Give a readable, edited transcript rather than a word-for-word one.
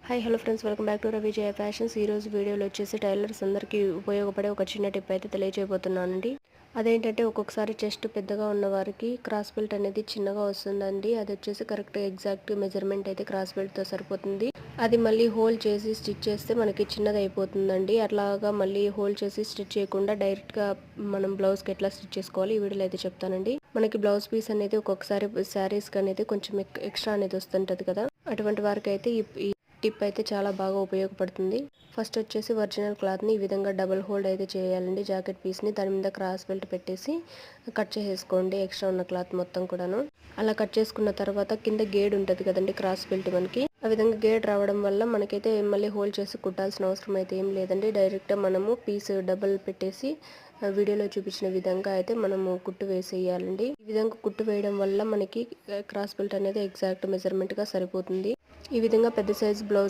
Hi hello friends, welcome back to Ravijaya fashions. ఈరోజు వీడియోలో వచ్చేసి టైలర్స్ అందరికీ ఉపయోగపడే ఒక చిన్న టిప్ అయితే తెలియజేయబోతున్నానండి. అదేంటంటే ఒక్కొక్కసారి చెస్ట్ పెద్దగా ఉన్న వారికి క్రాస్ బెల్ట్ అనేది చిన్నగా వస్తుందండి. అది వచ్చేసి కరెక్ట్ ఎగ్జాక్ట్ మెజర్మెంట్ అయితే క్రాస్ బెల్ట్తో సరిపోతుంది. అది మళ్ళీ హోల్ చేసి స్టిచ్ చేస్తే మనకి చిన్నది అయిపోతుందండి. అట్లాగా మళ్ళీ హోల్ చేసి స్టిచ్ చేయకుండా డైరెక్ట్గా మనం బ్లౌజ్కి ఎట్లా స్టిచ్ చేసుకోవాలి ఈ వీడియోలో అయితే చెప్తానండి. మనకి బ్లౌజ్ పీస్ అనేది ఒక్కొక్కసారి శారీస్కి అనేది కొంచెం ఎక్స్ట్రా అనేది వస్తుంటుంది కదా, అటువంటి వారికి అయితే ఈ టిప్ అయితే చాలా బాగా ఉపయోగపడుతుంది. ఫస్ట్ వచ్చేసి ఒరిజినల్ క్లాత్ని ఈ విధంగా డబుల్ హోల్డ్ అయితే చేయాలండి. జాకెట్ పీస్ని దాని మీద క్రాస్ బెల్ట్ పెట్టేసి కట్ చేసేసుకోండి ఎక్స్ట్రా ఉన్న క్లాత్ మొత్తం కూడాను. అలా కట్ చేసుకున్న తర్వాత కింద గేడ్ ఉంటుంది కదండి క్రాస్ బెల్ట్ మనకి, ఆ విధంగా గేడ్ రావడం వల్ల మనకైతే మళ్ళీ హోల్డ్ చేసి కుట్టాల్సిన అవసరం అయితే ఏం లేదండి. డైరెక్ట్గా మనము పీస్ డబుల్ పెట్టేసి వీడియోలో చూపించిన విధంగా అయితే మనము కుట్టు వేసేయాలండి. ఈ విధంగా కుట్టు వేయడం వల్ల మనకి క్రాస్ బెల్ట్ అనేది ఎగ్జాక్ట్ మెజర్మెంట్గా సరిపోతుంది. ఈ విధంగా పెద్ద సైజ్ బ్లౌజ్